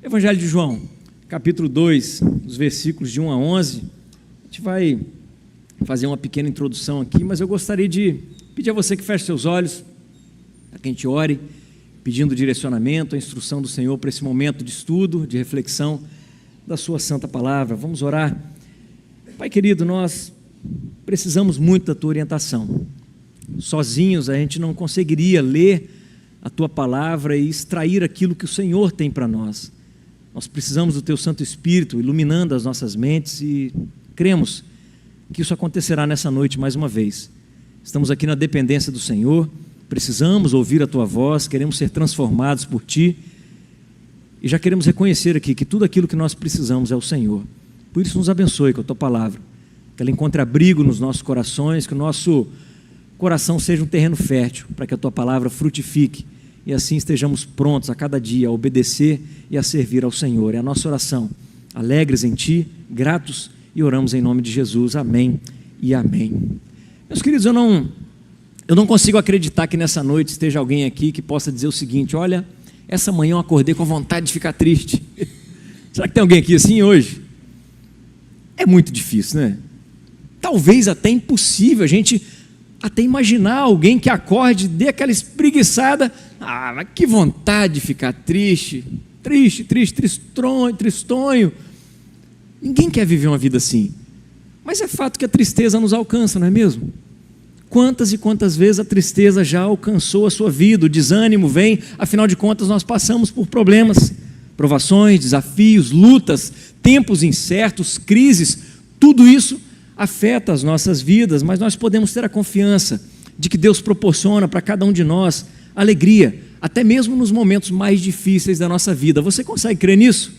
Evangelho de João, capítulo 2, os versículos de 1 a 11. A gente vai fazer uma pequena introdução aqui, mas eu gostaria de pedir a você que feche seus olhos, para que a gente ore, pedindo direcionamento, a instrução do Senhor para esse momento de estudo, de reflexão da sua santa palavra. Vamos orar. Pai querido, nós precisamos muito da tua orientação. Sozinhos a gente não conseguiria ler a tua palavra e extrair aquilo que o Senhor tem para nós. Nós precisamos do teu Santo Espírito iluminando as nossas mentes e cremos que isso acontecerá nessa noite mais uma vez. Estamos aqui na dependência do Senhor, precisamos ouvir a tua voz, queremos ser transformados por ti e já queremos reconhecer aqui que tudo aquilo que nós precisamos é o Senhor. Por isso nos abençoe com a tua palavra, que ela encontre abrigo nos nossos corações, que o nosso coração seja um terreno fértil para que a tua palavra frutifique e assim estejamos prontos a cada dia a obedecer e a servir ao Senhor. É a nossa oração, alegres em ti, gratos, e oramos em nome de Jesus, amém e amém. Meus queridos, eu não consigo acreditar que nessa noite esteja alguém aqui que possa dizer o seguinte: olha, essa manhã eu acordei com vontade de ficar triste. Será que tem alguém aqui assim hoje? É muito difícil, né? Talvez até impossível a gente até imaginar alguém que acorde, dê aquela espreguiçada, mas que vontade de ficar triste, tristonho. Ninguém quer viver uma vida assim, mas é fato que a tristeza nos alcança, não é mesmo? Quantas e quantas vezes a tristeza já alcançou a sua vida, o desânimo vem, afinal de contas nós passamos por problemas, provações, desafios, lutas, tempos incertos, crises, tudo isso afeta as nossas vidas, mas nós podemos ter a confiança de que Deus proporciona para cada um de nós alegria, até mesmo nos momentos mais difíceis da nossa vida. Você consegue crer nisso?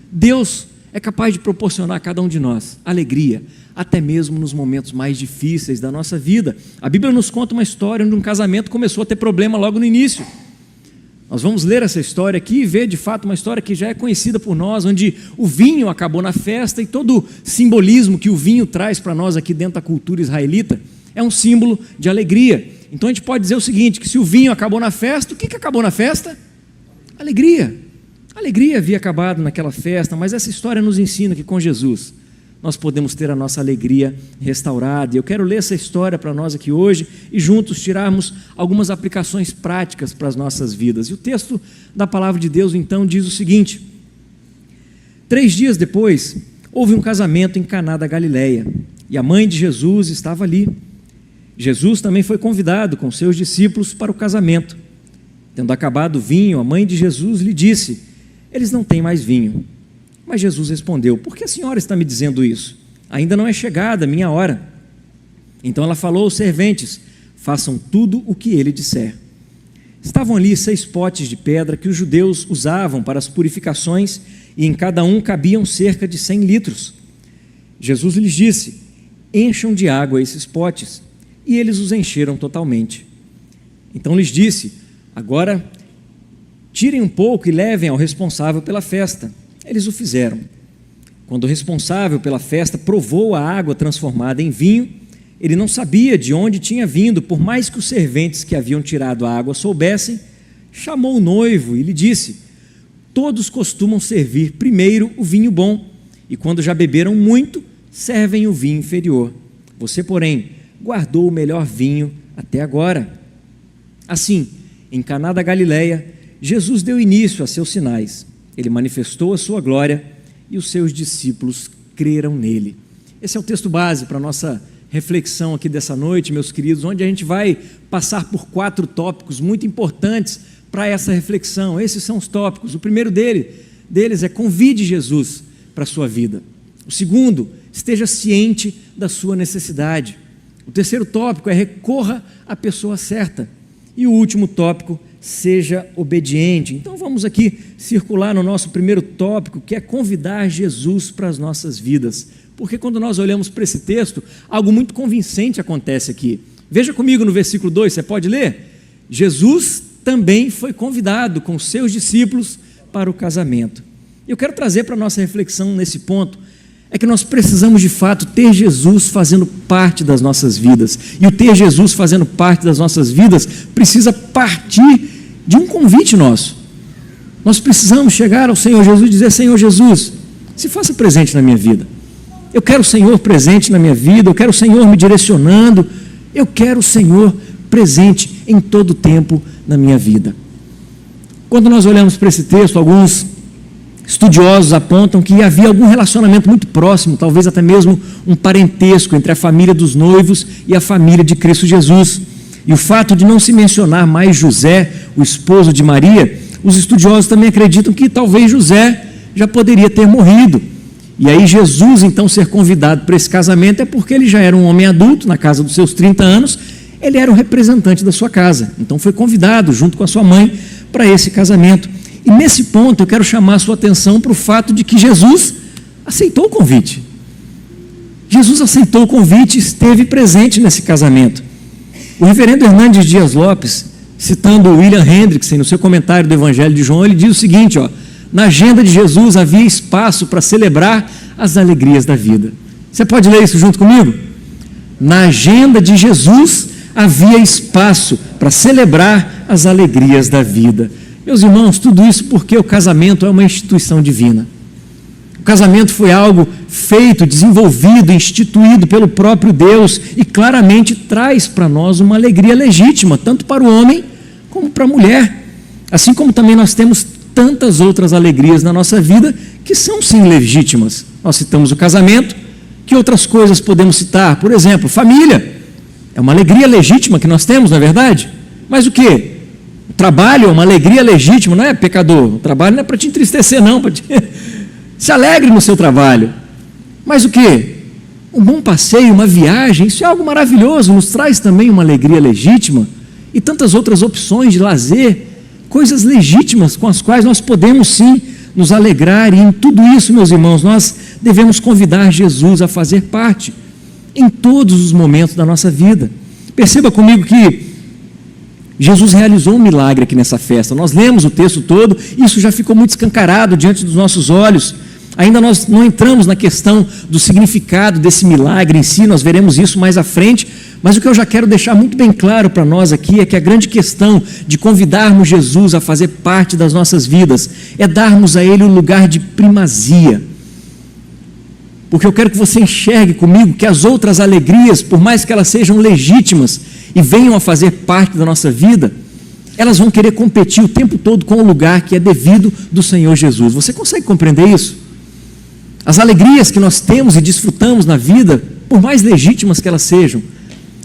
Deus é capaz de proporcionar a cada um de nós alegria, até mesmo nos momentos mais difíceis da nossa vida. A Bíblia nos conta uma história onde um casamento começou a ter problema logo no início. Nós vamos ler essa história aqui e ver de fato uma história que já é conhecida por nós, onde o vinho acabou na festa e todo o simbolismo que o vinho traz para nós aqui dentro da cultura israelita é um símbolo de alegria. Então a gente pode dizer o seguinte, que se o vinho acabou na festa, o que acabou na festa? Alegria. A alegria havia acabado naquela festa, mas essa história nos ensina que com Jesus nós podemos ter a nossa alegria restaurada. E eu quero ler essa história para nós aqui hoje e juntos tirarmos algumas aplicações práticas para as nossas vidas. E o texto da palavra de Deus então diz o seguinte: 3 dias depois houve um casamento em Caná da Galileia e a mãe de Jesus estava ali. Jesus também foi convidado com seus discípulos para o casamento. Tendo acabado o vinho, a mãe de Jesus lhe disse: eles não têm mais vinho. Mas Jesus respondeu: por que a senhora está me dizendo isso? Ainda não é chegada a minha hora. Então ela falou aos serventes: façam tudo o que ele disser. Estavam ali 6 potes de pedra que os judeus usavam para as purificações, e em cada um cabiam cerca de 100 litros. Jesus lhes disse: encham de água esses potes. E eles os encheram totalmente. Então lhes disse: agora tirem um pouco e levem ao responsável pela festa. Eles o fizeram. Quando o responsável pela festa provou a água transformada em vinho, ele não sabia de onde tinha vindo, por mais que os serventes que haviam tirado a água soubessem. Chamou o noivo e lhe disse: todos costumam servir primeiro o vinho bom, e quando já beberam muito, servem o vinho inferior. Você, porém, guardou o melhor vinho até agora. Assim, em Caná da Galileia, Jesus deu início a seus sinais. Ele manifestou a sua glória e os seus discípulos creram nele. Esse é o texto base para a nossa reflexão aqui dessa noite, meus queridos, onde a gente vai passar por 4 tópicos muito importantes para essa reflexão. Esses são os tópicos. O primeiro deles é: convide Jesus para a sua vida. O segundo, esteja ciente da sua necessidade. O terceiro tópico é: recorra à pessoa certa. E o último tópico: seja obediente. Então vamos aqui circular no nosso primeiro tópico, que é convidar Jesus para as nossas vidas. Porque quando nós olhamos para esse texto, algo muito convincente acontece aqui. Veja comigo no versículo 2, você pode ler? Jesus também foi convidado com seus discípulos para o casamento. Eu quero trazer para a nossa reflexão nesse ponto, é que nós precisamos de fato ter Jesus fazendo parte das nossas vidas. E o ter Jesus fazendo parte das nossas vidas precisa partir de um convite nosso. Nós precisamos chegar ao Senhor Jesus e dizer: Senhor Jesus, se faça presente na minha vida. Eu quero o Senhor presente na minha vida, eu quero o Senhor me direcionando, eu quero o Senhor presente em todo o tempo na minha vida. Quando nós olhamos para esse texto, alguns estudiosos apontam que havia algum relacionamento muito próximo, talvez até mesmo um parentesco entre a família dos noivos e a família de Cristo Jesus. E o fato de não se mencionar mais José, o esposo de Maria, os estudiosos também acreditam que talvez José já poderia ter morrido. E aí Jesus então ser convidado para esse casamento é porque ele já era um homem adulto, na casa dos seus 30 anos, ele era o representante da sua casa. Então foi convidado junto com a sua mãe para esse casamento. E nesse ponto eu quero chamar a sua atenção para o fato de que Jesus aceitou o convite. Jesus aceitou o convite e esteve presente nesse casamento. O reverendo Hernandes Dias Lopes, citando William Hendrickson no seu comentário do Evangelho de João, ele diz o seguinte: na agenda de Jesus havia espaço para celebrar as alegrias da vida. Você pode ler isso junto comigo? Na agenda de Jesus havia espaço para celebrar as alegrias da vida. Meus irmãos, tudo isso porque o casamento é uma instituição divina. O casamento foi algo feito, desenvolvido, instituído pelo próprio Deus e claramente traz para nós uma alegria legítima, tanto para o homem como para a mulher. Assim como também nós temos tantas outras alegrias na nossa vida que são sim legítimas. Nós citamos o casamento, que outras coisas podemos citar? Por exemplo, família. É uma alegria legítima que nós temos, não é verdade? Mas o quê? O trabalho é uma alegria legítima, não é, pecador? O trabalho não é para te entristecer, não. Se alegre no seu trabalho. Mas o quê? Um bom passeio, uma viagem, isso é algo maravilhoso, nos traz também uma alegria legítima. E tantas outras opções de lazer, coisas legítimas com as quais nós podemos sim nos alegrar. E em tudo isso, meus irmãos, nós devemos convidar Jesus a fazer parte em todos os momentos da nossa vida. Perceba comigo que Jesus realizou um milagre aqui nessa festa. Nós lemos o texto todo, isso já ficou muito escancarado diante dos nossos olhos. Ainda nós não entramos na questão do significado desse milagre em si, nós veremos isso mais à frente, mas o que eu já quero deixar muito bem claro para nós aqui é que a grande questão de convidarmos Jesus a fazer parte das nossas vidas é darmos a Ele o lugar de primazia. Porque eu quero que você enxergue comigo que as outras alegrias, por mais que elas sejam legítimas e venham a fazer parte da nossa vida, elas vão querer competir o tempo todo com o lugar que é devido do Senhor Jesus. Você consegue compreender isso? As alegrias que nós temos e desfrutamos na vida, por mais legítimas que elas sejam,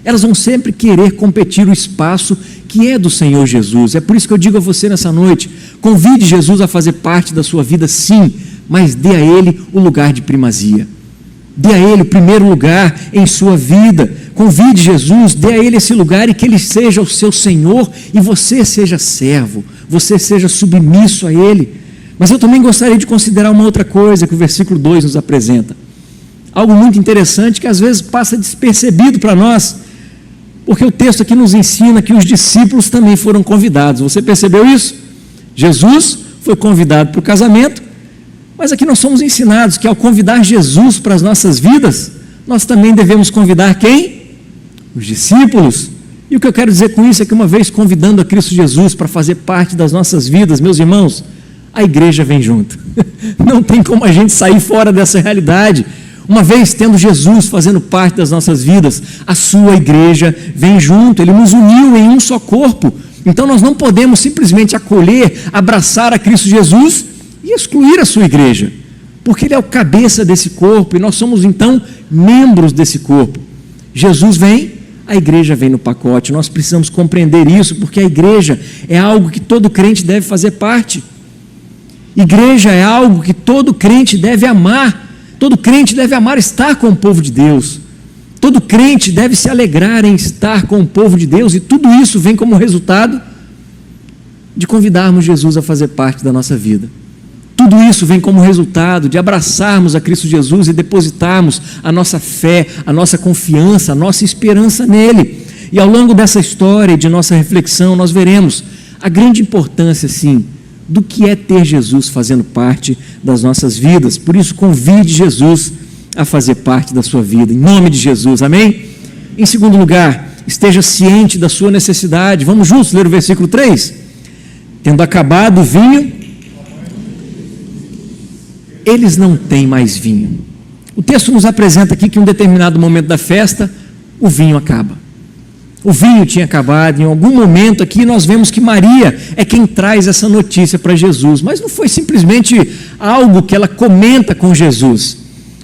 elas vão sempre querer competir o espaço que é do Senhor Jesus. É por isso que eu digo a você nessa noite: convide Jesus a fazer parte da sua vida, sim, mas dê a Ele o lugar de primazia. Dê a Ele o primeiro lugar em sua vida. Convide Jesus, dê a Ele esse lugar e que Ele seja o seu Senhor e você seja servo, você seja submisso a Ele. Mas eu também gostaria de considerar uma outra coisa que o versículo 2 nos apresenta. Algo muito interessante que às vezes passa despercebido para nós, porque o texto aqui nos ensina que os discípulos também foram convidados. Você percebeu isso? Jesus foi convidado para o casamento, mas aqui nós somos ensinados que ao convidar Jesus para as nossas vidas, nós também devemos convidar quem? Os discípulos. E o que eu quero dizer com isso é que uma vez convidando a Cristo Jesus para fazer parte das nossas vidas, meus irmãos, a igreja vem junto. Não tem como a gente sair fora dessa realidade. Uma vez tendo Jesus fazendo parte das nossas vidas, a sua igreja vem junto. Ele nos uniu em um só corpo. Então nós não podemos simplesmente acolher, abraçar a Cristo Jesus e excluir a sua igreja, porque Ele é o cabeça desse corpo e nós somos então membros desse corpo. Jesus vem, a igreja vem no pacote. Nós precisamos compreender isso, porque a igreja é algo que todo crente deve fazer parte. Igreja é algo que todo crente deve amar. Todo crente deve amar estar com o povo de Deus. Todo crente deve se alegrar em estar com o povo de Deus, e tudo isso vem como resultado de convidarmos Jesus a fazer parte da nossa vida. Tudo isso vem como resultado de abraçarmos a Cristo Jesus e depositarmos a nossa fé, a nossa confiança, a nossa esperança nele. E ao longo dessa história e de nossa reflexão, nós veremos a grande importância, sim, do que é ter Jesus fazendo parte das nossas vidas. Por isso, convide Jesus a fazer parte da sua vida, em nome de Jesus, amém? Em segundo lugar, esteja ciente da sua necessidade. Vamos juntos ler o versículo 3? Tendo acabado o vinho, eles não têm mais vinho. O texto nos apresenta aqui que em um determinado momento da festa, o vinho acaba. O vinho tinha acabado. Em algum momento aqui nós vemos que Maria é quem traz essa notícia para Jesus, mas não foi simplesmente algo que ela comenta com Jesus.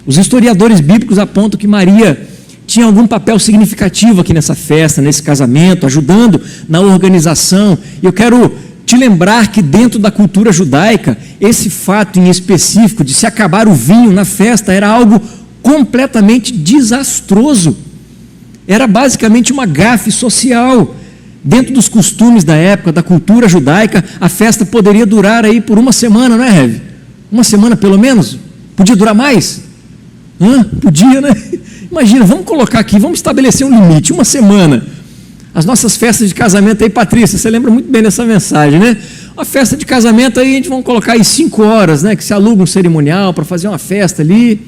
Os historiadores bíblicos apontam que Maria tinha algum papel significativo aqui nessa festa, nesse casamento, ajudando na organização. E eu quero te lembrar que dentro da cultura judaica, esse fato em específico de se acabar o vinho na festa era algo completamente desastroso. Era basicamente uma gafe social. Dentro dos costumes da época, da cultura judaica, a festa poderia durar aí por uma semana, não é, Rev? Uma semana pelo menos? Podia durar mais? Podia, né? Imagina, vamos colocar aqui, vamos estabelecer um limite, uma semana. As nossas festas de casamento aí, Patrícia, você lembra muito bem dessa mensagem, né? Uma festa de casamento aí, a gente vai colocar aí 5 horas, né? Que se aluga um cerimonial para fazer uma festa ali.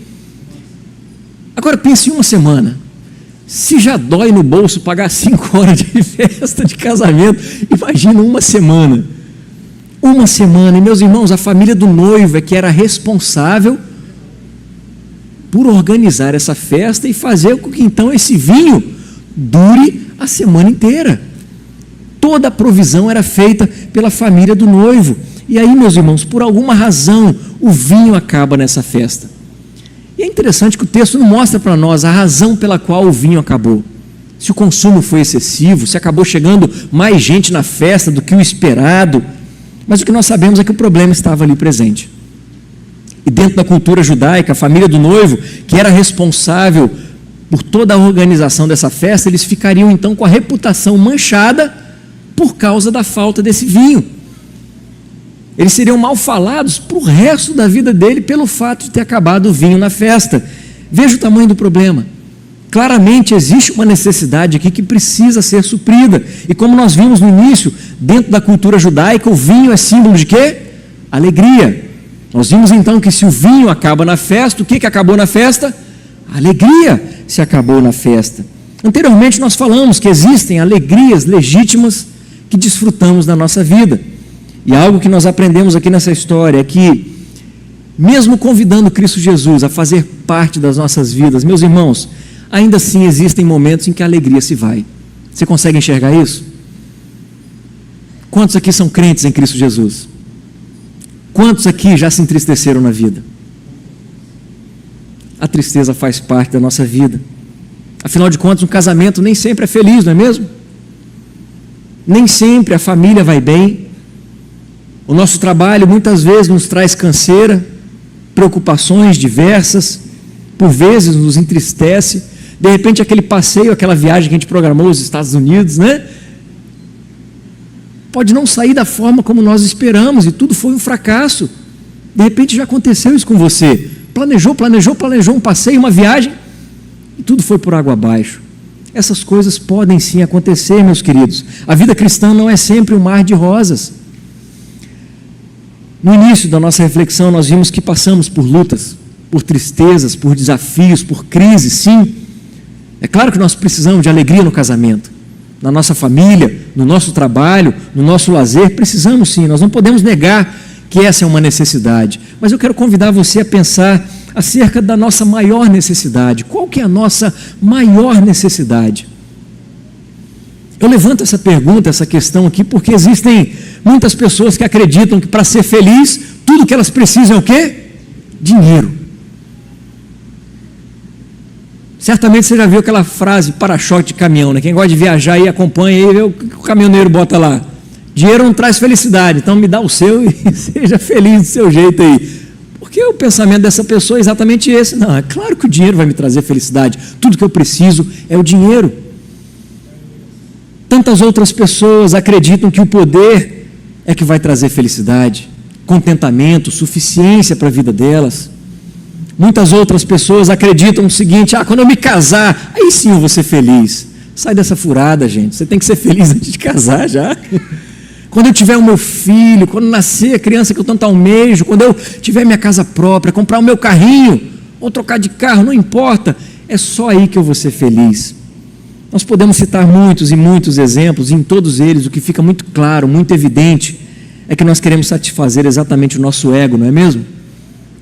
Agora pense em uma semana. Se já dói no bolso pagar 5 horas de festa de casamento, imagina uma semana. Uma semana. E meus irmãos, a família do noivo é que era responsável por organizar essa festa e fazer com que então esse vinho dure a semana inteira. Toda a provisão era feita pela família do noivo. E aí, meus irmãos, por alguma razão, o vinho acaba nessa festa. E é interessante que o texto não mostra para nós a razão pela qual o vinho acabou. Se o consumo foi excessivo, se acabou chegando mais gente na festa do que o esperado. Mas o que nós sabemos é que o problema estava ali presente. E dentro da cultura judaica, a família do noivo, que era responsável por toda a organização dessa festa, eles ficariam então com a reputação manchada por causa da falta desse vinho. Eles seriam mal falados para o resto da vida dele pelo fato de ter acabado o vinho na festa. Veja o tamanho do problema. Claramente existe uma necessidade aqui que precisa ser suprida. E como nós vimos no início, dentro da cultura judaica, o vinho é símbolo de quê? Alegria. Nós vimos então que se o vinho acaba na festa, o que acabou na festa? A alegria se acabou na festa. Anteriormente nós falamos que existem alegrias legítimas que desfrutamos na nossa vida. E algo que nós aprendemos aqui nessa história é que, mesmo convidando Cristo Jesus a fazer parte das nossas vidas, meus irmãos, ainda assim existem momentos em que a alegria se vai. Você consegue enxergar isso? Quantos aqui são crentes em Cristo Jesus? Quantos aqui já se entristeceram na vida? A tristeza faz parte da nossa vida. Afinal de contas, um casamento nem sempre é feliz, não é mesmo? Nem sempre a família vai bem. O nosso trabalho muitas vezes nos traz canseira, preocupações diversas, por vezes nos entristece. De repente aquele passeio, aquela viagem que a gente programou aos Estados Unidos, né? Pode não sair da forma como nós esperamos e tudo foi um fracasso. De repente já aconteceu isso com você. Planejou um passeio, uma viagem e tudo foi por água abaixo. Essas coisas podem sim acontecer, meus queridos. A vida cristã não é sempre um mar de rosas. No início da nossa reflexão, nós vimos que passamos por lutas, por tristezas, por desafios, por crises, sim. É claro que nós precisamos de alegria no casamento, na nossa família, no nosso trabalho, no nosso lazer, precisamos sim, nós não podemos negar que essa é uma necessidade. Mas eu quero convidar você a pensar acerca da nossa maior necessidade. Qual que é a nossa maior necessidade? Eu levanto essa pergunta, essa questão aqui, porque existem muitas pessoas que acreditam que para ser feliz, tudo que elas precisam é o quê? Dinheiro. Certamente você já viu aquela frase para-choque de caminhão, né? Quem gosta de viajar aí acompanha e vê o que o caminhoneiro bota lá. Dinheiro não traz felicidade, então me dá o seu e seja feliz do seu jeito aí. Porque o pensamento dessa pessoa é exatamente esse. Não, é claro que o dinheiro vai me trazer felicidade. Tudo que eu preciso é o dinheiro. Tantas outras pessoas acreditam que o poder é que vai trazer felicidade, contentamento, suficiência para a vida delas. Muitas outras pessoas acreditam no seguinte: quando eu me casar, aí sim eu vou ser feliz. Sai dessa furada, gente. Você tem que ser feliz antes de casar já. Quando eu tiver o meu filho, quando nascer a criança que eu tanto almejo, quando eu tiver minha casa própria, comprar o meu carrinho, ou trocar de carro, não importa, é só aí que eu vou ser feliz. Nós podemos citar muitos e muitos exemplos, e em todos eles o que fica muito claro, muito evidente, é que nós queremos satisfazer exatamente o nosso ego, não é mesmo?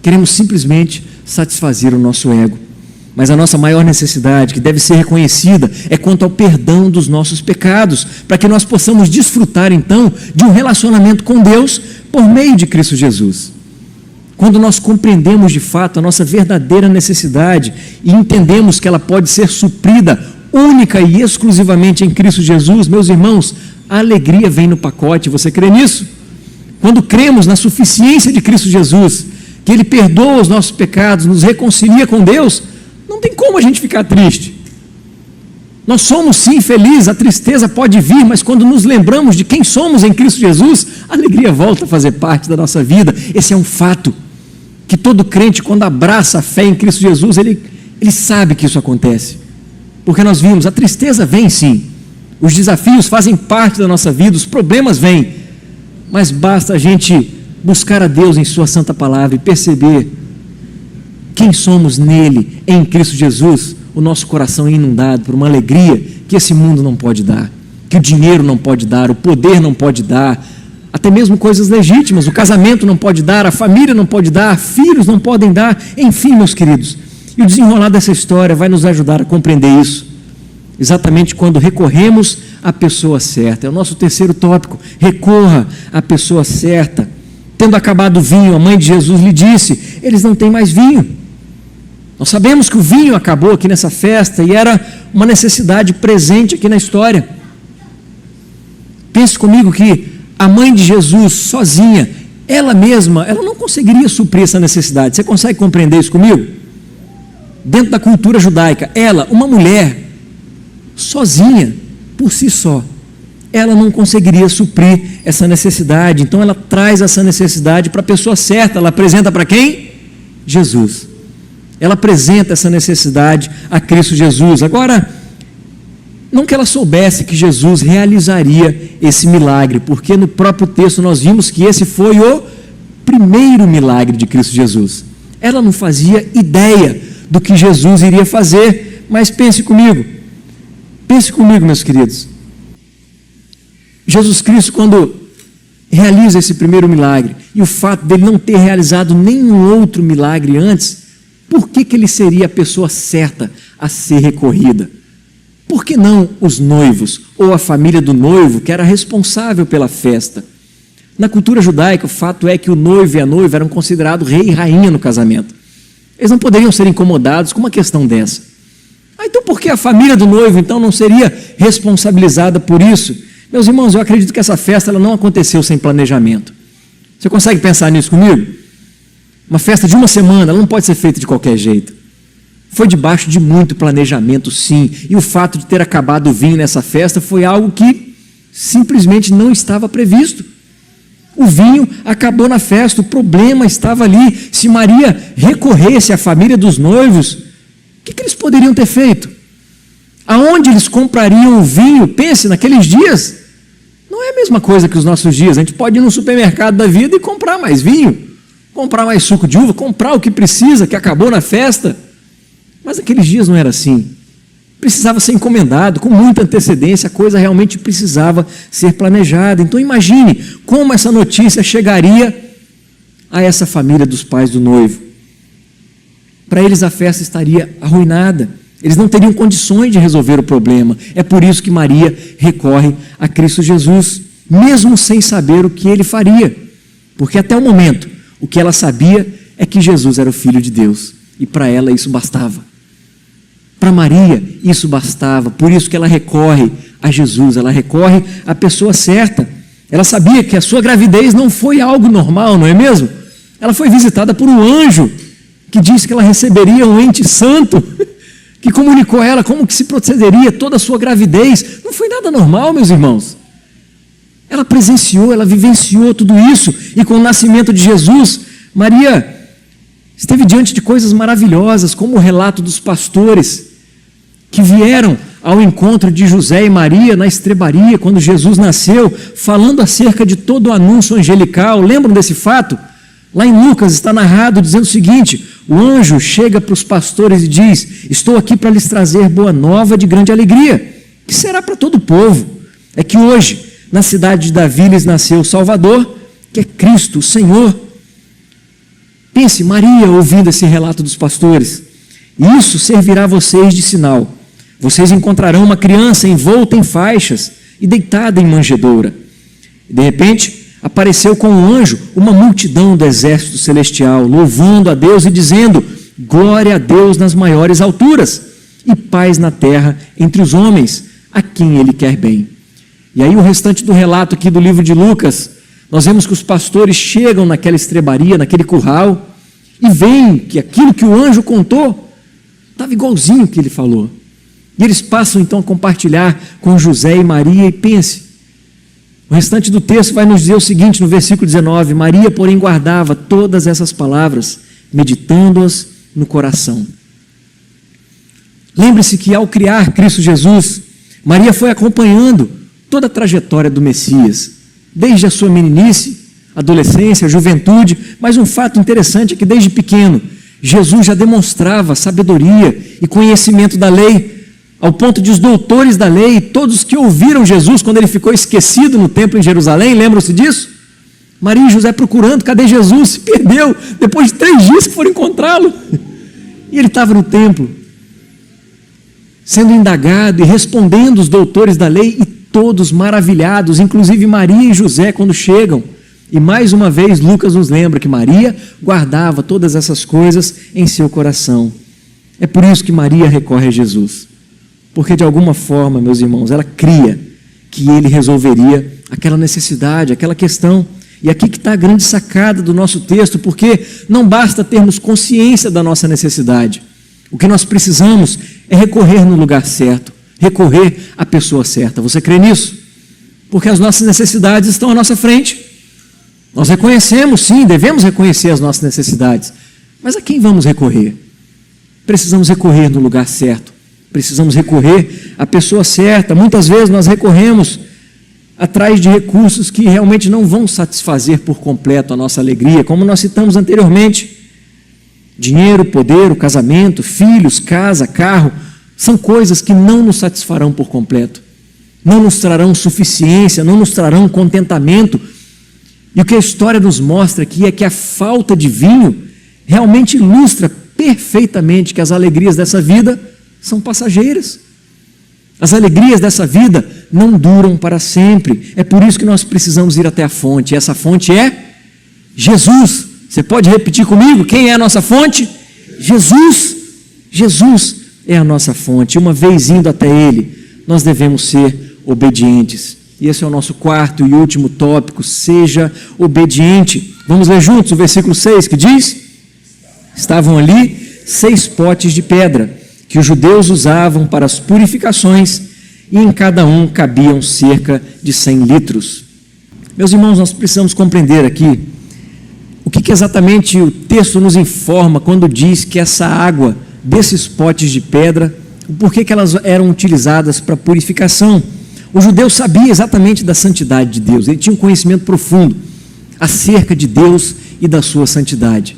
Queremos simplesmente satisfazer o nosso ego. Mas a nossa maior necessidade, que deve ser reconhecida, é quanto ao perdão dos nossos pecados, para que nós possamos desfrutar então de um relacionamento com Deus por meio de Cristo Jesus. Quando nós compreendemos de fato a nossa verdadeira necessidade e entendemos que ela pode ser suprida única e exclusivamente em Cristo Jesus, meus irmãos, a alegria vem no pacote. Você crê nisso? Quando cremos na suficiência de Cristo Jesus, que Ele perdoa os nossos pecados, nos reconcilia com Deus, não tem como a gente ficar triste. Nós somos sim felizes, a tristeza pode vir, mas quando nos lembramos de quem somos em Cristo Jesus, a alegria volta a fazer parte da nossa vida. Esse é um fato, que todo crente, quando abraça a fé em Cristo Jesus, ele sabe que isso acontece. Porque nós vimos, a tristeza vem sim, os desafios fazem parte da nossa vida, os problemas vêm, mas basta a gente buscar a Deus em sua santa palavra e perceber quem somos nele, em Cristo Jesus, o nosso coração é inundado por uma alegria que esse mundo não pode dar, que o dinheiro não pode dar, o poder não pode dar, até mesmo coisas legítimas, o casamento não pode dar, a família não pode dar, filhos não podem dar, enfim, meus queridos. E o desenrolar dessa história vai nos ajudar a compreender isso, exatamente quando recorremos à pessoa certa. É o nosso terceiro tópico, recorra à pessoa certa. Tendo acabado o vinho, a mãe de Jesus lhe disse, eles não têm mais vinho. Nós sabemos que o vinho acabou aqui nessa festa e era uma necessidade presente aqui na história. Pense comigo que a mãe de Jesus, sozinha, ela mesma, ela não conseguiria suprir essa necessidade. Você consegue compreender isso comigo? Dentro da cultura judaica, ela, uma mulher, sozinha, por si só, ela não conseguiria suprir essa necessidade. Então ela traz essa necessidade para a pessoa certa. Ela apresenta para quem? Jesus. Ela apresenta essa necessidade a Cristo Jesus. Agora, não que ela soubesse que Jesus realizaria esse milagre, porque no próprio texto nós vimos que esse foi o primeiro milagre de Cristo Jesus. Ela não fazia ideia do que Jesus iria fazer, mas pense comigo, meus queridos. Jesus Cristo, quando realiza esse primeiro milagre, e o fato dele não ter realizado nenhum outro milagre antes, por que ele seria a pessoa certa a ser recorrida? Por que não os noivos, ou a família do noivo, que era responsável pela festa? Na cultura judaica, o fato é que o noivo e a noiva eram considerados rei e rainha no casamento. Eles não poderiam ser incomodados com uma questão dessa. Então por que a família do noivo então não seria responsabilizada por isso? Meus irmãos, eu acredito que essa festa ela não aconteceu sem planejamento. Você consegue pensar nisso comigo? Uma festa de uma semana, ela não pode ser feita de qualquer jeito. Foi debaixo de muito planejamento, sim. E o fato de ter acabado o vinho nessa festa foi algo que simplesmente não estava previsto. O vinho acabou na festa, o problema estava ali. Se Maria recorresse à família dos noivos, o que eles poderiam ter feito? Aonde eles comprariam o vinho? Pense, naqueles dias, não é a mesma coisa que os nossos dias. A gente pode ir no supermercado da vida e comprar mais vinho, comprar mais suco de uva, comprar o que precisa, que acabou na festa. Mas naqueles dias não era assim. Precisava ser encomendado, com muita antecedência, a coisa realmente precisava ser planejada. Então imagine como essa notícia chegaria a essa família dos pais do noivo. Para eles a festa estaria arruinada. Eles não teriam condições de resolver o problema. É por isso que Maria recorre a Cristo Jesus, mesmo sem saber o que ele faria. Porque até o momento, o que ela sabia é que Jesus era o Filho de Deus. E para ela isso bastava. Para Maria isso bastava. Por isso que ela recorre a Jesus. Ela recorre à pessoa certa. Ela sabia que a sua gravidez não foi algo normal, não é mesmo? Ela foi visitada por um anjo que disse que ela receberia um ente santo, que comunicou a ela como que se procederia toda a sua gravidez. Não foi nada normal, meus irmãos. Ela presenciou, ela vivenciou tudo isso. E com o nascimento de Jesus, Maria esteve diante de coisas maravilhosas, como o relato dos pastores que vieram ao encontro de José e Maria na estrebaria, quando Jesus nasceu, falando acerca de todo o anúncio angelical. Lembram desse fato? Lá em Lucas está narrado dizendo o seguinte: o anjo chega para os pastores e diz: estou aqui para lhes trazer boa nova de grande alegria, que será para todo o povo. É que hoje, na cidade de Davi, lhes nasceu o Salvador, que é Cristo, o Senhor. Pense, Maria ouvindo esse relato dos pastores. Isso servirá a vocês de sinal. Vocês encontrarão uma criança envolta em faixas e deitada em manjedoura. De repente, apareceu com um anjo uma multidão do exército celestial, louvando a Deus e dizendo: glória a Deus nas maiores alturas e paz na terra entre os homens, a quem Ele quer bem. E aí o restante do relato aqui do livro de Lucas, nós vemos que os pastores chegam naquela estrebaria, naquele curral, e veem que aquilo que o anjo contou estava igualzinho que ele falou. E eles passam então a compartilhar com José e Maria, e pense, o restante do texto vai nos dizer o seguinte, no versículo 19: Maria, porém, guardava todas essas palavras, meditando-as no coração. Lembre-se que ao criar Cristo Jesus, Maria foi acompanhando toda a trajetória do Messias, desde a sua meninice, adolescência, juventude, mas um fato interessante é que desde pequeno, Jesus já demonstrava sabedoria e conhecimento da lei, ao ponto de os doutores da lei, todos que ouviram Jesus quando ele ficou esquecido no templo em Jerusalém, lembram-se disso? Maria e José procurando, cadê Jesus? Se perdeu, depois de 3 dias que foram encontrá-lo. E ele estava no templo, sendo indagado e respondendo os doutores da lei, e todos maravilhados, inclusive Maria e José, quando chegam. E mais uma vez Lucas nos lembra que Maria guardava todas essas coisas em seu coração. É por isso que Maria recorre a Jesus, porque de alguma forma, meus irmãos, ela cria que ele resolveria aquela necessidade, aquela questão. E aqui que está a grande sacada do nosso texto, porque não basta termos consciência da nossa necessidade. O que nós precisamos é recorrer no lugar certo, recorrer à pessoa certa. Você crê nisso? Porque as nossas necessidades estão à nossa frente. Nós reconhecemos, sim, devemos reconhecer as nossas necessidades. Mas a quem vamos recorrer? Precisamos recorrer no lugar certo. Precisamos recorrer à pessoa certa. Muitas vezes nós recorremos atrás de recursos que realmente não vão satisfazer por completo a nossa alegria, como nós citamos anteriormente. Dinheiro, poder, o casamento, filhos, casa, carro, são coisas que não nos satisfarão por completo, não nos trarão suficiência, não nos trarão contentamento. E o que a história nos mostra aqui é que a falta de vinho realmente ilustra perfeitamente que as alegrias dessa vida são passageiras. As alegrias dessa vida não duram para sempre. É por isso que nós precisamos ir até a fonte. E essa fonte é Jesus. Você pode repetir comigo? Quem é a nossa fonte? Jesus. Jesus é a nossa fonte. Uma vez indo até Ele, nós devemos ser obedientes. E esse é o nosso quarto e último tópico: seja obediente. Vamos ler juntos o versículo 6, que diz: estavam ali 6 potes de pedra, que os judeus usavam para as purificações, e em cada um cabiam cerca de 100 litros. Meus irmãos, nós precisamos compreender aqui o que exatamente o texto nos informa quando diz que essa água desses potes de pedra, por que elas eram utilizadas para purificação. O judeu sabia exatamente da santidade de Deus, ele tinha um conhecimento profundo acerca de Deus e da sua santidade.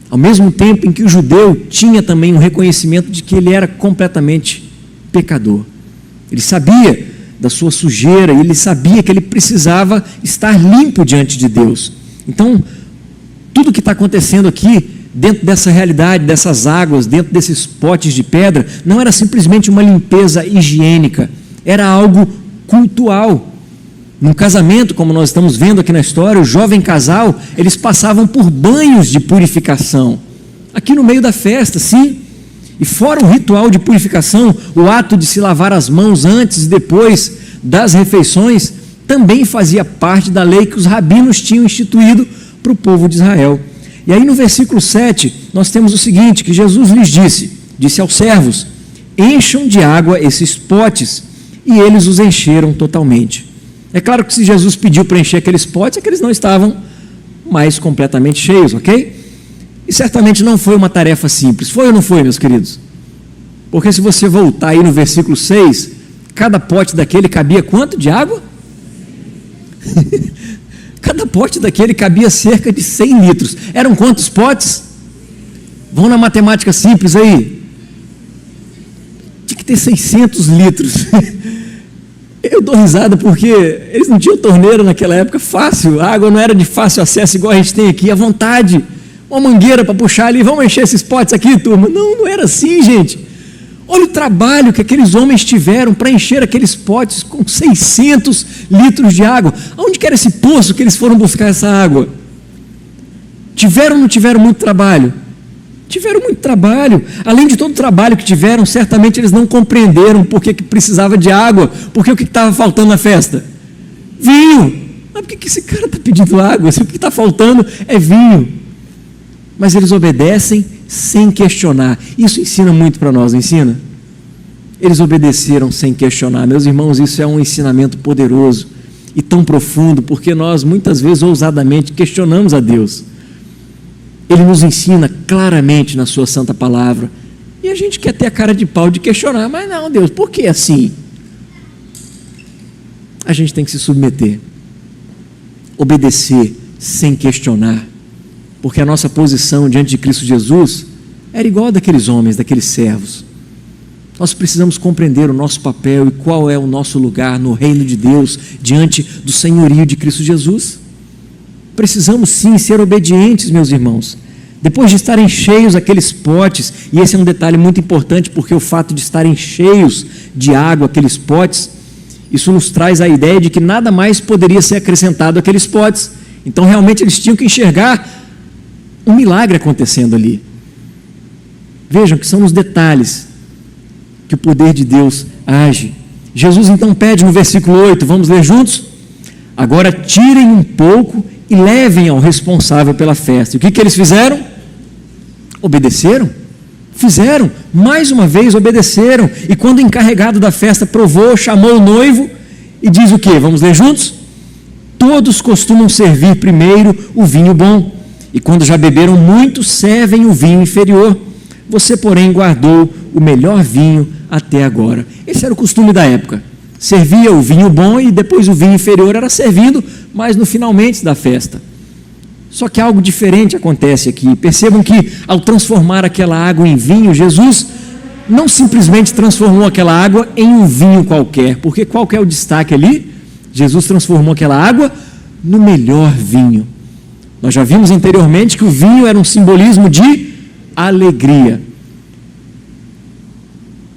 Ao mesmo tempo em que o judeu tinha também um reconhecimento de que ele era completamente pecador. Ele sabia da sua sujeira, ele sabia que ele precisava estar limpo diante de Deus. Então, tudo que está acontecendo aqui, dentro dessa realidade, dessas águas, dentro desses potes de pedra, não era simplesmente uma limpeza higiênica, era algo cultual. Num casamento, como nós estamos vendo aqui na história, o jovem casal, eles passavam por banhos de purificação, aqui no meio da festa, sim. E fora o ritual de purificação, o ato de se lavar as mãos antes e depois das refeições, também fazia parte da lei que os rabinos tinham instituído para o povo de Israel. E aí no versículo 7, nós temos o seguinte, que Jesus lhes disse aos servos: encham de água esses potes, e eles os encheram totalmente. É claro que se Jesus pediu para encher aqueles potes, é que eles não estavam mais completamente cheios, ok? E certamente não foi uma tarefa simples. Foi ou não foi, meus queridos? Porque se você voltar aí no versículo 6, cada pote daquele cabia quanto de água? Cada pote daquele cabia cerca de 100 litros. Eram quantos potes? Vão na matemática simples aí. Tinha que ter 600 litros. Eu dou risada porque eles não tinham torneira naquela época fácil. A água não era de fácil acesso igual a gente tem aqui. À vontade, uma mangueira para puxar ali, vamos encher esses potes aqui, turma. Não, não era assim, gente. Olha o trabalho que aqueles homens tiveram para encher aqueles potes com 600 litros de água. Onde que era esse poço que eles foram buscar essa água? Tiveram ou não tiveram muito trabalho? Tiveram muito trabalho. Além de todo o trabalho que tiveram, certamente eles não compreenderam por que precisava de água, porque o que estava faltando na festa? Vinho. Mas por que esse cara está pedindo água? Se o que está faltando é vinho. Mas eles obedecem sem questionar. Isso ensina muito para nós, não ensina? Eles obedeceram sem questionar. Meus irmãos, isso é um ensinamento poderoso e tão profundo, porque nós muitas vezes ousadamente questionamos a Deus. Ele nos ensina claramente na sua santa palavra, e a gente quer ter a cara de pau de questionar, mas não, Deus, por que assim? A gente tem que se submeter, obedecer sem questionar, porque a nossa posição diante de Cristo Jesus era igual a daqueles homens, daqueles servos. Nós precisamos compreender o nosso papel e qual é o nosso lugar no reino de Deus, diante do senhorio de Cristo Jesus. Precisamos sim ser obedientes, meus irmãos. Depois de estarem cheios aqueles potes, e esse é um detalhe muito importante, porque o fato de estarem cheios de água aqueles potes, isso nos traz a ideia de que nada mais poderia ser acrescentado àqueles potes. Então realmente eles tinham que enxergar um milagre acontecendo ali. Vejam que são nos detalhes que o poder de Deus age. Jesus então pede no versículo 8, vamos ler juntos? Agora tirem um pouco e levem ao responsável pela festa. E o que eles fizeram? Obedeceram? Fizeram, mais uma vez obedeceram. E quando o encarregado da festa provou, chamou o noivo e diz o que? Vamos ler juntos? Todos costumam servir primeiro o vinho bom, e quando já beberam muito, servem o vinho inferior. Você, porém, guardou o melhor vinho até agora. Esse era o costume da época. Servia o vinho bom e depois o vinho inferior era servido, mas no finalmente da festa. Só que algo diferente acontece aqui. Percebam que ao transformar aquela água em vinho, Jesus não simplesmente transformou aquela água em um vinho qualquer, porque qual que é o destaque ali? Jesus transformou aquela água no melhor vinho. Nós já vimos anteriormente que o vinho era um simbolismo de alegria.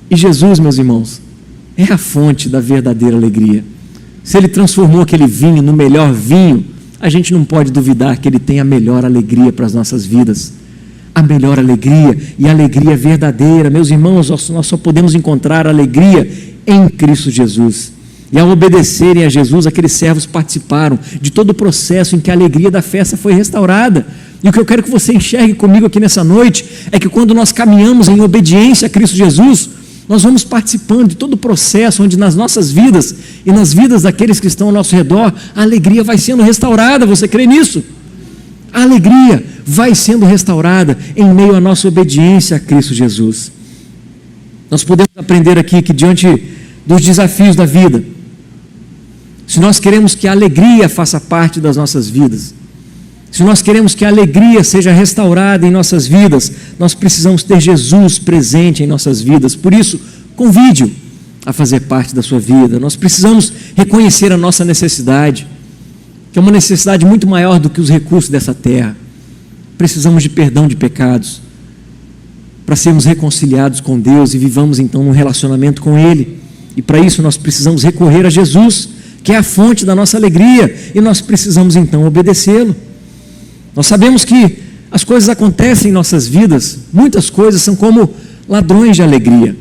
E Jesus, meus irmãos, é a fonte da verdadeira alegria. Se Ele transformou aquele vinho no melhor vinho, a gente não pode duvidar que Ele tem a melhor alegria para as nossas vidas. A melhor alegria, e a alegria verdadeira. Meus irmãos, nós só podemos encontrar alegria em Cristo Jesus. E ao obedecerem a Jesus, aqueles servos participaram de todo o processo em que a alegria da festa foi restaurada. E o que eu quero que você enxergue comigo aqui nessa noite é que quando nós caminhamos em obediência a Cristo Jesus, nós vamos participando de todo o processo onde nas nossas vidas e nas vidas daqueles que estão ao nosso redor, a alegria vai sendo restaurada. Você crê nisso? A alegria vai sendo restaurada em meio à nossa obediência a Cristo Jesus. Nós podemos aprender aqui que diante dos desafios da vida, se nós queremos que a alegria faça parte das nossas vidas, se nós queremos que a alegria seja restaurada em nossas vidas, nós precisamos ter Jesus presente em nossas vidas. Por isso, convide-o a fazer parte da sua vida. Nós precisamos reconhecer a nossa necessidade, que é uma necessidade muito maior do que os recursos dessa terra. Precisamos de perdão de pecados, para sermos reconciliados com Deus e vivamos então num relacionamento com Ele. E para isso nós precisamos recorrer a Jesus, que é a fonte da nossa alegria, e nós precisamos então obedecê-lo. Nós sabemos que as coisas acontecem em nossas vidas, muitas coisas são como ladrões de alegria,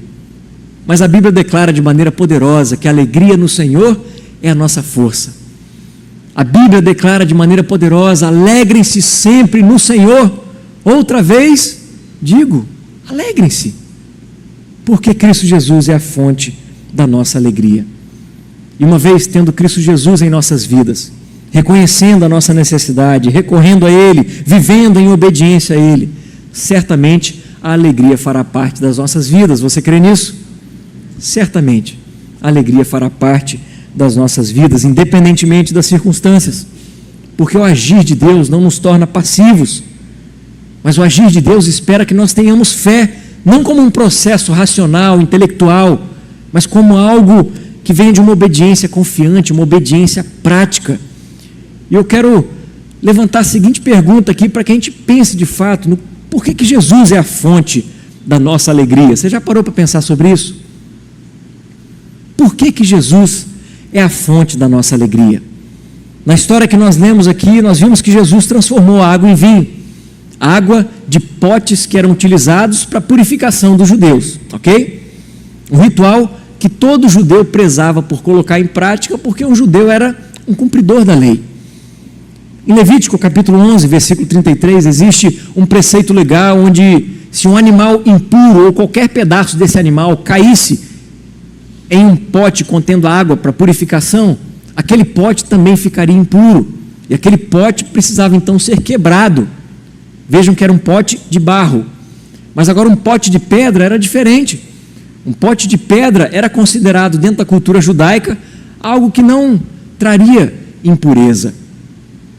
mas a Bíblia declara de maneira poderosa que a alegria no Senhor é a nossa força. A Bíblia declara de maneira poderosa: alegrem-se sempre no Senhor. Outra vez digo, alegrem-se, porque Cristo Jesus é a fonte da nossa alegria. E uma vez tendo Cristo Jesus em nossas vidas, reconhecendo a nossa necessidade, recorrendo a Ele, vivendo em obediência a Ele, certamente a alegria fará parte das nossas vidas. Você crê nisso? Certamente a alegria fará parte das nossas vidas, independentemente das circunstâncias, porque o agir de Deus não nos torna passivos, mas o agir de Deus espera que nós tenhamos fé, não como um processo racional, intelectual, mas como algo que vem de uma obediência confiante, uma obediência prática. E eu quero levantar a seguinte pergunta aqui para que a gente pense de fato no por que Jesus é a fonte da nossa alegria. Você já parou para pensar sobre isso? Por que Jesus é a fonte da nossa alegria? Na história que nós lemos aqui, nós vimos que Jesus transformou a água em vinho, água de potes que eram utilizados para a purificação dos judeus, ok? Um ritual que todo judeu prezava por colocar em prática, porque um judeu era um cumpridor da lei. Em Levítico capítulo 11, versículo 33, existe um preceito legal onde se um animal impuro ou qualquer pedaço desse animal caísse em um pote contendo água para purificação, aquele pote também ficaria impuro, e aquele pote precisava então ser quebrado. Vejam que era um pote de barro, mas agora um pote de pedra era diferente. Um pote de pedra era considerado dentro da cultura judaica algo que não traria impureza.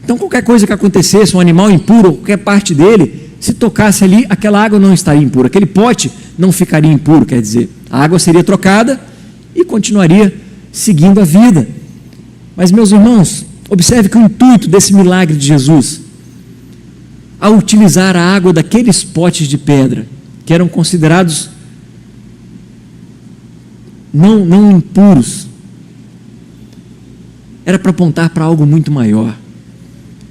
Então qualquer coisa que acontecesse, um animal impuro, ou qualquer parte dele, se tocasse ali, aquela água não estaria impura, aquele pote não ficaria impuro, quer dizer, a água seria trocada e continuaria seguindo a vida. Mas, meus irmãos, observe que o intuito desse milagre de Jesus, ao utilizar a água daqueles potes de pedra, que eram considerados não impuros, era para apontar para algo muito maior.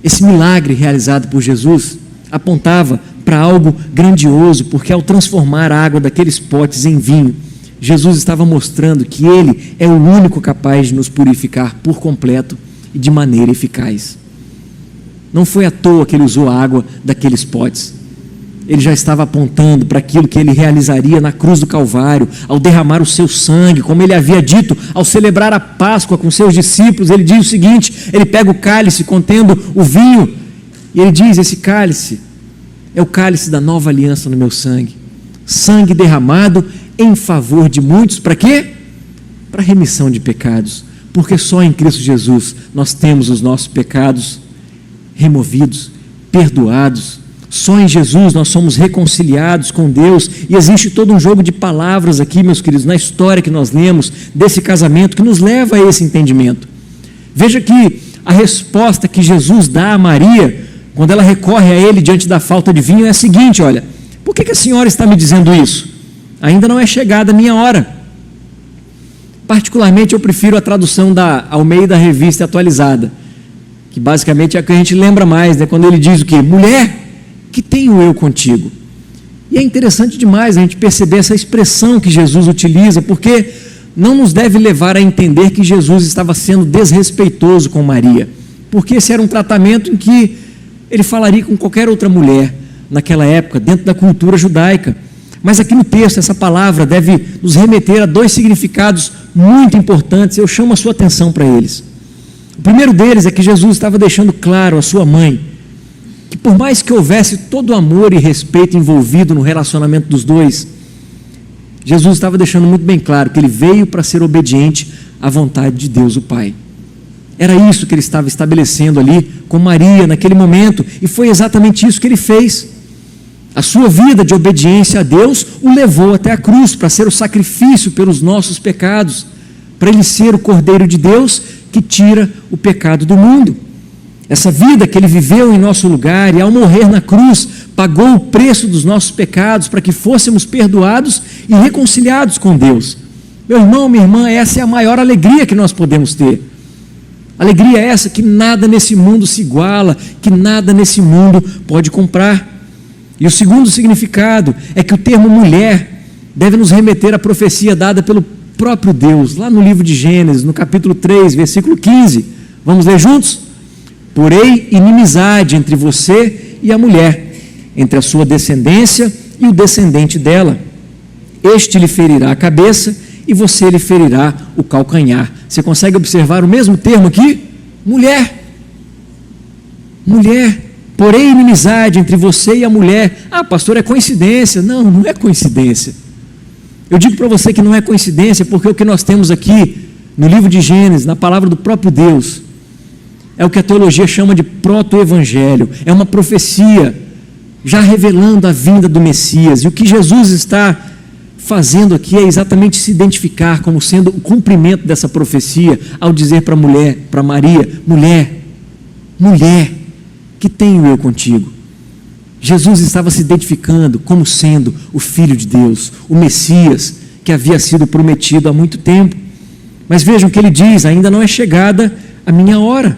Esse milagre realizado por Jesus apontava para algo grandioso, porque ao transformar a água daqueles potes em vinho, Jesus estava mostrando que Ele é o único capaz de nos purificar por completo e de maneira eficaz. Não foi à toa que Ele usou a água daqueles potes. Ele já estava apontando para aquilo que Ele realizaria na cruz do Calvário, ao derramar o seu sangue, como Ele havia dito, ao celebrar a Páscoa com seus discípulos. Ele diz o seguinte, Ele pega o cálice contendo o vinho, e Ele diz, esse cálice é o cálice da nova aliança no meu sangue, sangue derramado em favor de muitos, para quê? Para remissão de pecados, porque só em Cristo Jesus nós temos os nossos pecados removidos, perdoados. Só em Jesus nós somos reconciliados com Deus, e existe todo um jogo de palavras aqui, meus queridos, na história que nós lemos desse casamento, que nos leva a esse entendimento. Veja que a resposta que Jesus dá a Maria, quando ela recorre a Ele diante da falta de vinho, é a seguinte: olha, por que a senhora está me dizendo isso? Ainda não é chegada a minha hora. Particularmente eu prefiro a tradução da Almeida Revista Atualizada, que basicamente é a que a gente lembra mais, né? Quando ele diz o quê? Mulher, que tenho eu contigo? E é interessante demais a gente perceber essa expressão que Jesus utiliza, porque não nos deve levar a entender que Jesus estava sendo desrespeitoso com Maria, porque esse era um tratamento em que ele falaria com qualquer outra mulher naquela época, dentro da cultura judaica. Mas aqui no texto, essa palavra deve nos remeter a dois significados muito importantes. Eu chamo a sua atenção para eles. O primeiro deles é que Jesus estava deixando claro à sua mãe que, por mais que houvesse todo o amor e respeito envolvido no relacionamento dos dois, Jesus estava deixando muito bem claro que ele veio para ser obediente à vontade de Deus o Pai. Era isso que ele estava estabelecendo ali com Maria naquele momento, e foi exatamente isso que ele fez. A sua vida de obediência a Deus o levou até a cruz para ser o sacrifício pelos nossos pecados, para ele ser o Cordeiro de Deus que tira o pecado do mundo. Essa vida que ele viveu em nosso lugar, e ao morrer na cruz, pagou o preço dos nossos pecados para que fôssemos perdoados e reconciliados com Deus. Meu irmão, minha irmã, essa é a maior alegria que nós podemos ter. Alegria essa que nada nesse mundo se iguala, que nada nesse mundo pode comprar. E o segundo significado é que o termo mulher deve nos remeter à profecia dada pelo próprio Deus, lá no livro de Gênesis, no capítulo 3, versículo 15. Vamos ler juntos? Porém, inimizade entre você e a mulher, entre a sua descendência e o descendente dela. Este lhe ferirá a cabeça e você lhe ferirá o calcanhar. Você consegue observar o mesmo termo aqui? Mulher. Mulher. Porém, inimizade entre você e a mulher. Ah, pastor, é coincidência. Não, não é coincidência. Eu digo para você que não é coincidência, porque o que nós temos aqui no livro de Gênesis, na palavra do próprio Deus, é o que a teologia chama de proto-evangelho. É uma profecia já revelando a vinda do Messias. E o que Jesus está fazendo aqui é exatamente se identificar como sendo o cumprimento dessa profecia, ao dizer para a mulher, para Maria: mulher, mulher, que tenho eu contigo? Jesus estava se identificando como sendo o Filho de Deus, o Messias, que havia sido prometido há muito tempo. Mas vejam o que ele diz: ainda não é chegada a minha hora.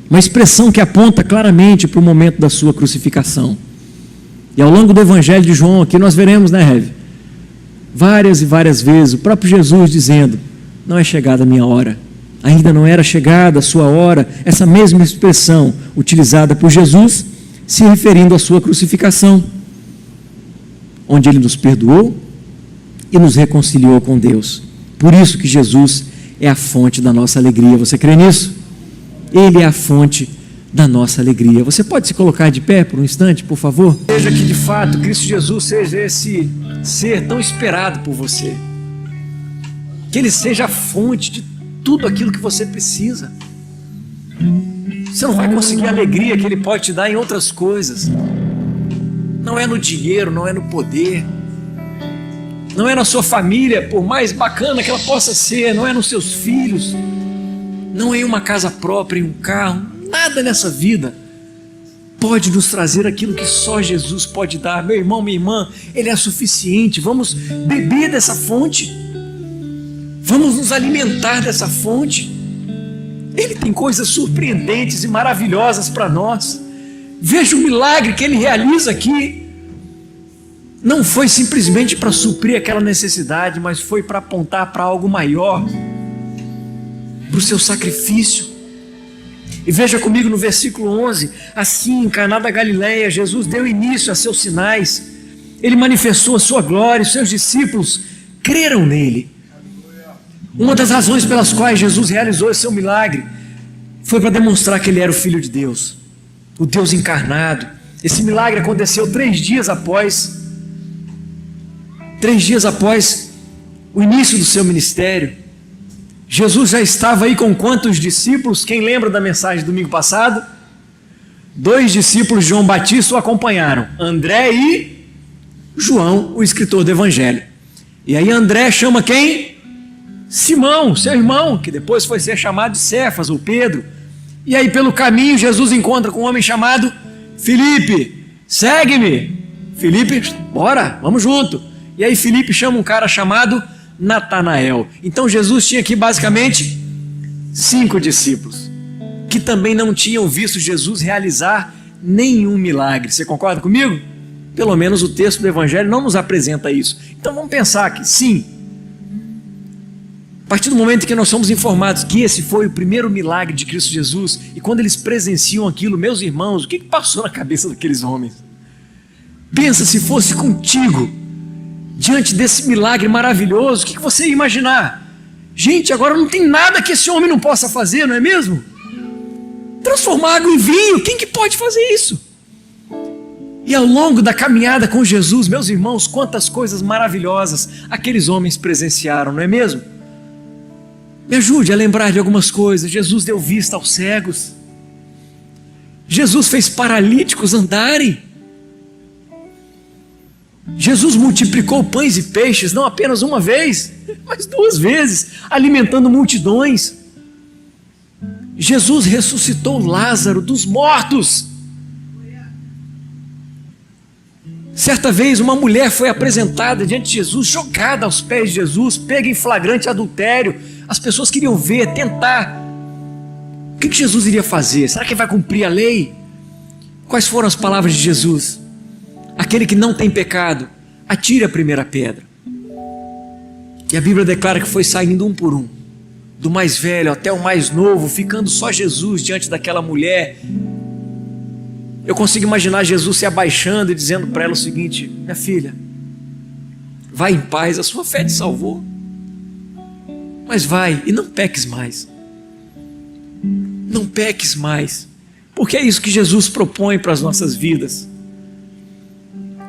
Uma expressão que aponta claramente para o momento da sua crucificação. E ao longo do Evangelho de João, aqui nós veremos, né, Rev? Várias e várias vezes o próprio Jesus dizendo: não é chegada a minha hora. Ainda não era chegada a sua hora. Essa mesma expressão utilizada por Jesus, se referindo à sua crucificação, onde ele nos perdoou e nos reconciliou com Deus. Por isso que Jesus é a fonte da nossa alegria. Você crê nisso? Ele é a fonte da nossa alegria. Você pode se colocar de pé por um instante, por favor? Veja que de fato Cristo Jesus seja esse ser tão esperado por você. Que Ele seja a fonte de tudo aquilo que você precisa. Você não vai conseguir a alegria que Ele pode te dar em outras coisas. Não é no dinheiro, não é no poder, não é na sua família, por mais bacana que ela possa ser, não é nos seus filhos, não é em uma casa própria, em um carro. Nada nessa vida pode nos trazer aquilo que só Jesus pode dar. Meu irmão, minha irmã, Ele é suficiente. Vamos beber dessa fonte, vamos nos alimentar dessa fonte. Ele tem coisas surpreendentes e maravilhosas para nós. Veja o milagre que Ele realiza aqui. Não foi simplesmente para suprir aquela necessidade, mas foi para apontar para algo maior, para o seu sacrifício. E veja comigo no versículo 11: assim, em Caná da Galileia, Jesus deu início a seus sinais. Ele manifestou a sua glória, e seus discípulos creram nele. Uma das razões pelas quais Jesus realizou esse seu milagre foi para demonstrar que Ele era o Filho de Deus, o Deus encarnado. Esse milagre aconteceu 3 dias após o início do seu ministério. Jesus já estava aí com quantos discípulos? Quem lembra da mensagem do domingo passado? 2 discípulos de João Batista o acompanharam, André e João, o escritor do Evangelho. E aí André chama quem? Simão, seu irmão, que depois foi ser chamado de Cefas, ou Pedro. E aí pelo caminho Jesus encontra com um homem chamado Filipe. Segue-me. Filipe, bora, vamos junto. E aí Filipe chama um cara chamado Natanael. Então Jesus tinha aqui basicamente 5 discípulos que também não tinham visto Jesus realizar nenhum milagre. Você concorda comigo? Pelo menos o texto do Evangelho não nos apresenta isso. Então vamos pensar que sim, a partir do momento em que nós somos informados que esse foi o primeiro milagre de Cristo Jesus, e quando eles presenciam aquilo, meus irmãos, o que passou na cabeça daqueles homens? Pensa se fosse contigo, diante desse milagre maravilhoso, o que você ia imaginar? Gente, agora não tem nada que esse homem não possa fazer, não é mesmo? Transformar água em vinho, quem que pode fazer isso? E ao longo da caminhada com Jesus, meus irmãos, quantas coisas maravilhosas aqueles homens presenciaram, não é mesmo? Me ajude a lembrar de algumas coisas. Jesus deu vista aos cegos, Jesus fez paralíticos andarem, Jesus multiplicou pães e peixes, não apenas uma vez, mas 2 vezes, alimentando multidões. Jesus ressuscitou Lázaro dos mortos. Certa vez uma mulher foi apresentada diante de Jesus, jogada aos pés de Jesus, pega em flagrante adultério. As pessoas queriam ver, tentar. O que Jesus iria fazer? Será que ele vai cumprir a lei? Quais foram as palavras de Jesus? Aquele que não tem pecado, atire a primeira pedra. E a Bíblia declara que foi saindo um por um, do mais velho até o mais novo, ficando só Jesus diante daquela mulher. Eu consigo imaginar Jesus se abaixando e dizendo para ela o seguinte: minha filha, vai em paz, a sua fé te salvou, mas vai e não peques mais. Não peques mais, porque é isso que Jesus propõe para as nossas vidas.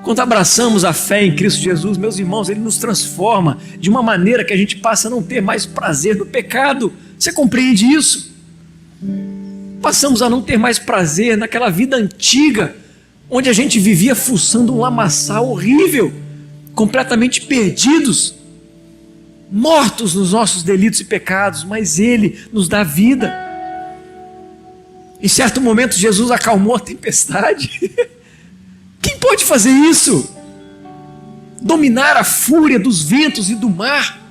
Quando abraçamos a fé em Cristo Jesus, meus irmãos, Ele nos transforma de uma maneira que a gente passa a não ter mais prazer no pecado. Você compreende isso? Passamos a não ter mais prazer naquela vida antiga, onde a gente vivia fuçando um lamaçal horrível, completamente perdidos, mortos nos nossos delitos e pecados, mas Ele nos dá vida. Em certo momento, Jesus acalmou a tempestade. Quem pode fazer isso? Dominar a fúria dos ventos e do mar?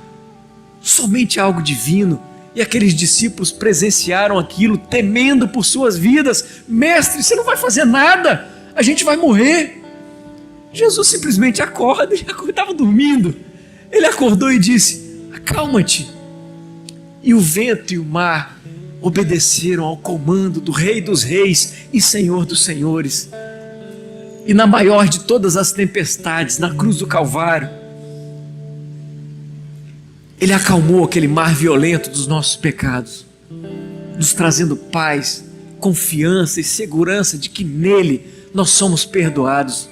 Somente algo divino. E aqueles discípulos presenciaram aquilo, temendo por suas vidas. Mestre, você não vai fazer nada, a gente vai morrer. Jesus simplesmente acorda, ele estava dormindo. Ele acordou e disse: acalma-te. E o vento e o mar obedeceram ao comando do Rei dos Reis e Senhor dos Senhores. E na maior de todas as tempestades, na cruz do Calvário, Ele acalmou aquele mar violento dos nossos pecados, nos trazendo paz, confiança e segurança de que nele nós somos perdoados,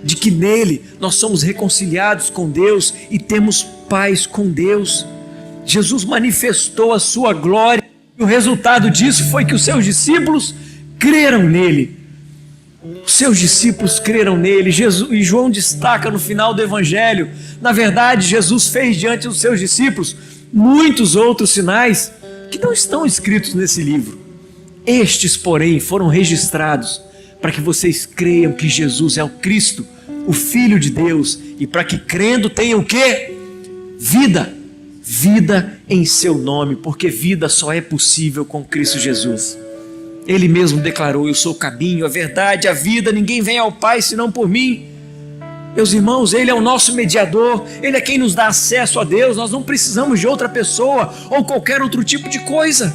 de que nele nós somos reconciliados com Deus e temos paz com Deus. Jesus manifestou a sua glória e o resultado disso foi que os seus discípulos creram nele. Os seus discípulos creram nele. E João destaca no final do evangelho: na verdade, Jesus fez diante dos seus discípulos muitos outros sinais que não estão escritos nesse livro. Estes, porém, foram registrados para que vocês creiam que Jesus é o Cristo, o Filho de Deus, e para que crendo tenham o quê? Vida. Vida em seu nome, porque vida só é possível com Cristo Jesus. Ele mesmo declarou: eu sou o caminho, a verdade, a vida, ninguém vem ao Pai senão por mim. Meus irmãos, Ele é o nosso mediador, Ele é quem nos dá acesso a Deus, nós não precisamos de outra pessoa ou qualquer outro tipo de coisa.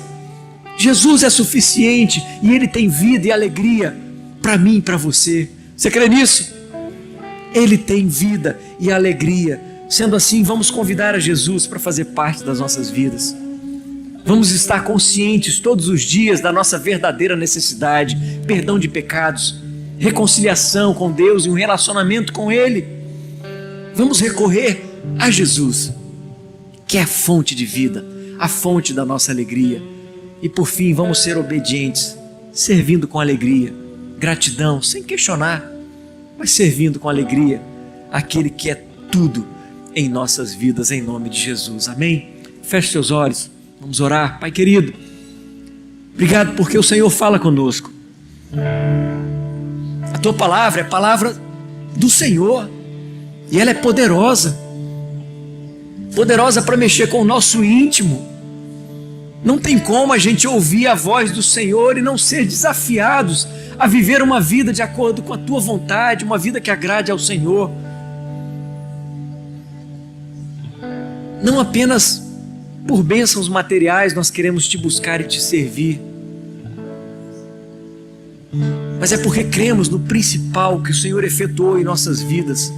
Jesus é suficiente e Ele tem vida e alegria para mim e para você. Você crê nisso? Ele tem vida e alegria. Sendo assim, vamos convidar a Jesus para fazer parte das nossas vidas. Vamos estar conscientes todos os dias da nossa verdadeira necessidade, perdão de pecados, reconciliação com Deus e um relacionamento com Ele. Vamos recorrer a Jesus, que é a fonte de vida, a fonte da nossa alegria. E por fim, vamos ser obedientes, servindo com alegria, gratidão, sem questionar, mas servindo com alegria aquele que é tudo em nossas vidas, em nome de Jesus, amém? Feche seus olhos, vamos orar. Pai querido, obrigado porque o Senhor fala conosco. A Tua palavra é a palavra do Senhor e ela é poderosa, poderosa para mexer com o nosso íntimo. Não tem como a gente ouvir a voz do Senhor e não ser desafiados a viver uma vida de acordo com a Tua vontade, uma vida que agrade ao Senhor. Não apenas por bênçãos materiais nós queremos Te buscar e Te servir, mas é porque cremos no principal que o Senhor efetuou em nossas vidas.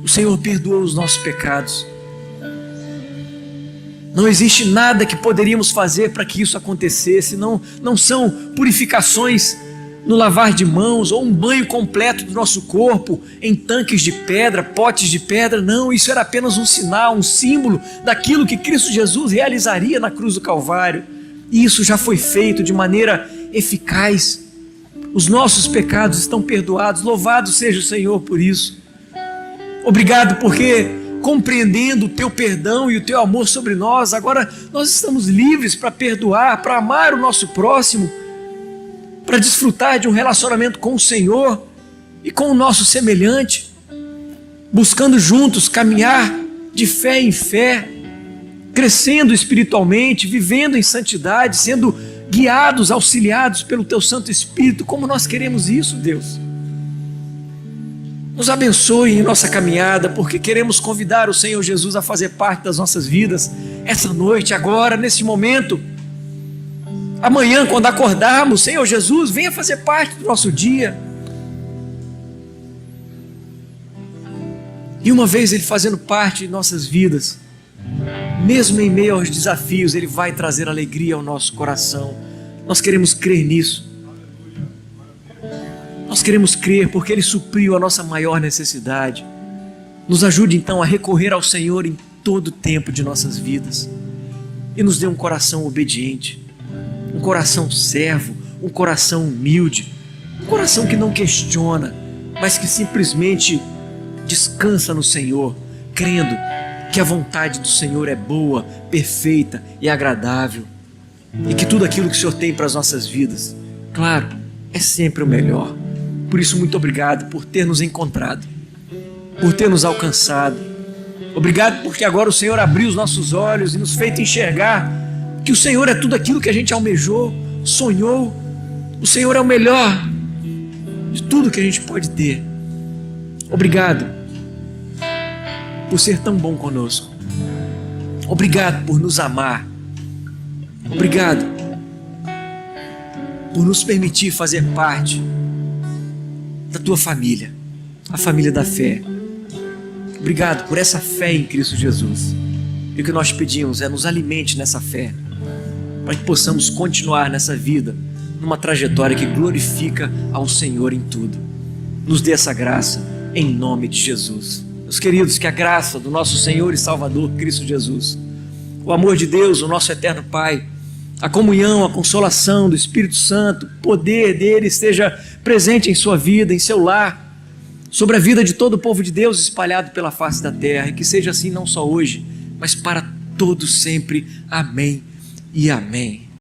O Senhor perdoou os nossos pecados. Não existe nada que poderíamos fazer para que isso acontecesse. Não são purificações no lavar de mãos ou um banho completo do nosso corpo em tanques de pedra, potes de pedra. Não, isso era apenas um sinal, um símbolo daquilo que Cristo Jesus realizaria na cruz do Calvário. E isso já foi feito de maneira eficaz. Os nossos pecados estão perdoados. Louvado seja o Senhor por isso. Obrigado porque, compreendendo o Teu perdão e o Teu amor sobre nós, agora nós estamos livres para perdoar, para amar o nosso próximo, para desfrutar de um relacionamento com o Senhor e com o nosso semelhante, buscando juntos caminhar de fé em fé, crescendo espiritualmente, vivendo em santidade, sendo guiados, auxiliados pelo Teu Santo Espírito. Como nós queremos isso, Deus. Nos abençoe em nossa caminhada, porque queremos convidar o Senhor Jesus a fazer parte das nossas vidas, essa noite, agora, nesse momento. Amanhã, quando acordarmos, Senhor Jesus, venha fazer parte do nosso dia. E uma vez Ele fazendo parte de nossas vidas, mesmo em meio aos desafios, Ele vai trazer alegria ao nosso coração. Nós queremos crer nisso. Nós queremos crer porque Ele supriu a nossa maior necessidade. Nos ajude então a recorrer ao Senhor em todo o tempo de nossas vidas. E nos dê um coração obediente, um coração servo, um coração humilde, um coração que não questiona, mas que simplesmente descansa no Senhor, crendo que a vontade do Senhor é boa, perfeita e agradável, e que tudo aquilo que o Senhor tem para as nossas vidas Claro, é sempre o melhor. Por isso, muito obrigado por ter nos encontrado, por ter nos alcançado. Obrigado porque agora o Senhor abriu os nossos olhos e nos fez enxergar que o Senhor é tudo aquilo que a gente almejou, sonhou. O Senhor é o melhor de tudo que a gente pode ter. Obrigado por ser tão bom conosco. Obrigado por nos amar. Obrigado por nos permitir fazer parte da tua família, a família da fé. Obrigado por essa fé em Cristo Jesus. E o que nós te pedimos é nos alimente nessa fé, para que possamos continuar nessa vida, numa trajetória que glorifica ao Senhor em tudo. Nos dê essa graça, em nome de Jesus. Meus queridos, que a graça do nosso Senhor e Salvador Cristo Jesus, o amor de Deus, o nosso eterno Pai, a comunhão, a consolação do Espírito Santo, o poder dele esteja presente em sua vida, em seu lar, sobre a vida de todo o povo de Deus espalhado pela face da terra, e que seja assim não só hoje, mas para todos sempre. Amém e amém.